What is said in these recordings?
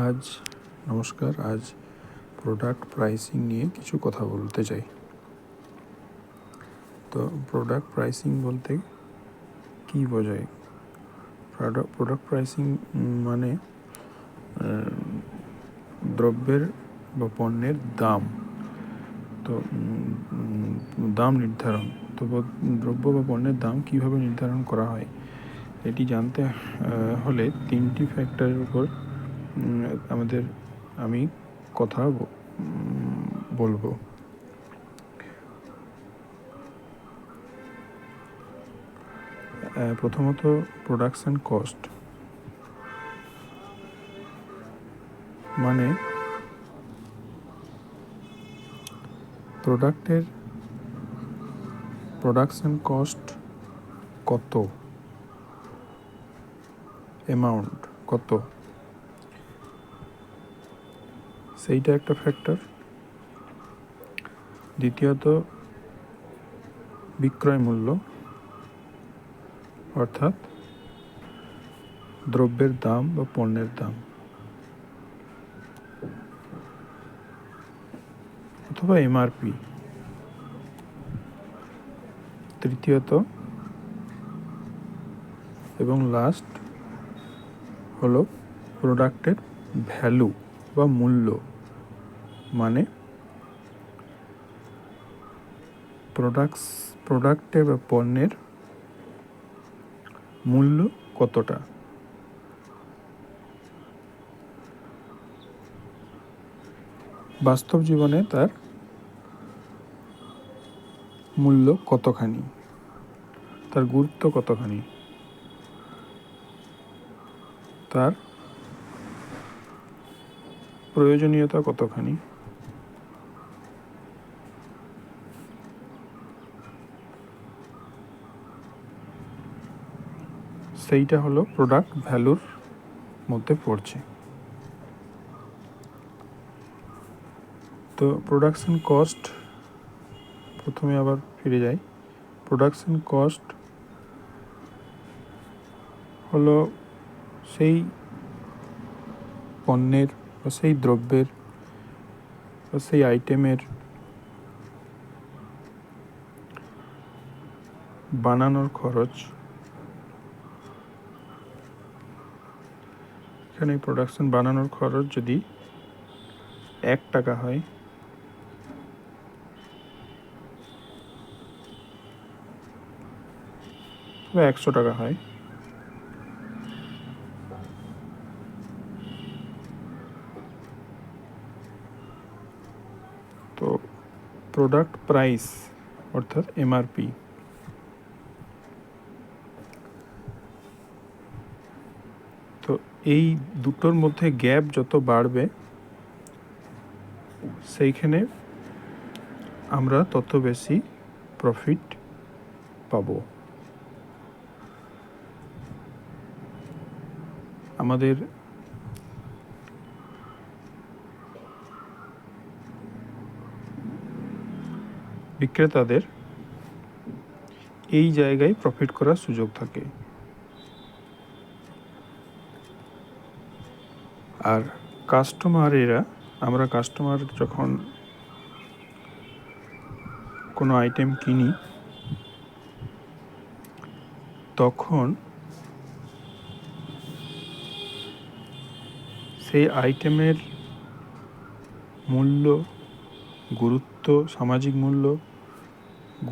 আজ নমস্কার। আজ প্রোডাক্ট প্রাইসিং নিয়ে কিছু কথা বলতে চাই। তো প্রোডাক্ট প্রাইসিং বলতে কি বোঝায়? প্রোডাক্ট প্রাইসিং মানে দ্রব্যের বা পণ্যের দাম। তো দাম নির্ধারণ, তো দ্রব্য বা পণ্যের দাম কিভাবে নির্ধারণ করা হয় এটি জানতে হলে তিনটি ফ্যাক্টরের উপর আমি কথা বলবো। প্রথমত প্রোডাকশন কস্ট, মানে প্রোডাক্টের প্রোডাকশন কস্ট কত, অ্যামাউন্ট কত, সেইটা একটা ফ্যাক্টর। দ্বিতীয়ত বিক্রয় মূল্য, অর্থাৎ দ্রব্যের দাম বা পণ্যের দাম অথবা এমআরপি। তৃতীয়ত এবং লাস্ট হলো প্রোডাক্টের ভ্যালু বা মূল্য, মানে প্রোডাক্টে বা পণ্যের মূল্য কতটা। বাস্তব জীবনে তার মূল্য কতখানি, তার গুরুত্ব কতখানি, তার প্রয়োজনীয়তা কতখানি, সেইটা হলো প্রোডাক্ট ভ্যালুর মধ্যে পড়ছে। তো প্রোডাকশন কস্ট, প্রথমে আবার ফিরে যাই। প্রোডাকশন কস্ট হলো সেই পণ্যের বা সেই দ্রব্যের বা সেই আইটেমের বানানোর খরচ। এখানে প্রোডাকশন বানানোর খরচ যদি 1 টাকা হয়, বা 100 টাকা হয়, তো প্রোডাক্ট প্রাইস অর্থাৎ এমআরপি, তো এই দুটোর মধ্যে গ্যাপ যত বাড়বে সেইখানে আমরা তত বেশি প্রফিট পাবো। আমাদের বিক্রেতাদের এই জায়গায় প্রফিট করার সুযোগ থাকে। আর আমরা কাস্টমার যখন কোনো আইটেম কিনি, তখন সেই আইটেমের মূল্য, গুরুত্ব, সামাজিক মূল্য,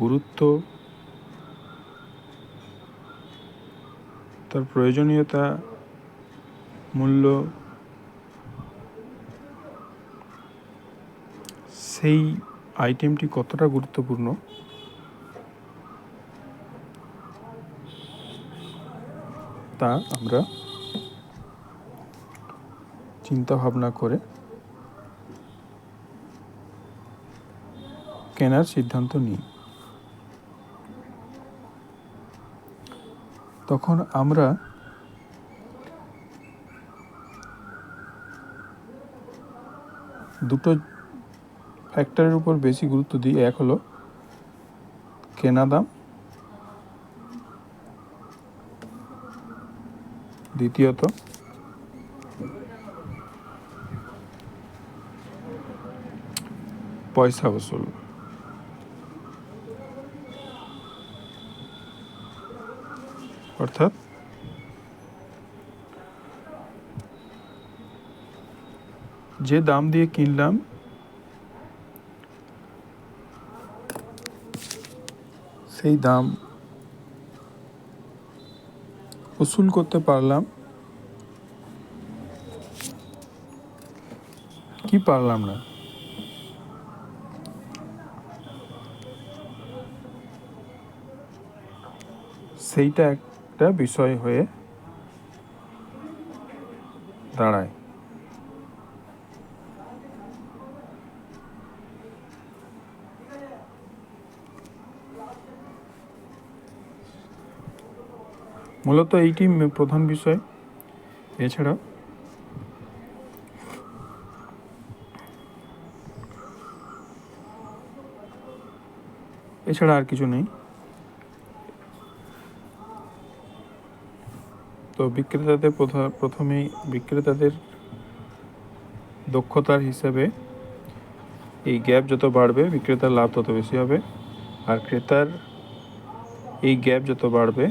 গুরুত্ব, তার প্রয়োজনীয়তা, মূল্য, সেই আইটেমটি কতটা গুরুত্বপূর্ণ তা আমরা চিন্তা ভাবনা করে কেনার সিদ্ধান্ত নিই। তখন আমরা দুটো ফ্যাক্টরের উপর বেশি গুরুত্ব দিই। এক হলো কেনা দাম, দ্বিতীয়ত পয়সা বসুল। অর্থাৎ যে দাম দিয়ে কিনলাম সেই দাম উসুল করতে পারলাম কি পারলাম না, সেইটা একটা বিষয় হয়ে দাঁড়ায়। মূলত এইটি প্রধান বিষয়। এছাড়া আর কিছু নেই। তো বিক্রেতাদের প্রথমেই বিক্রেতাদের দক্ষতার হিসাবে এই গ্যাপ যত বাড়বে বিক্রেতার লাভ তত বেশি হবে, আর ক্রেতার এই গ্যাপ যত বাড়বে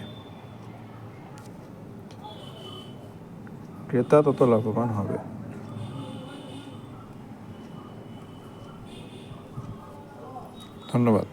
ক্রেতা তত লাভবান হবে। ধন্যবাদ।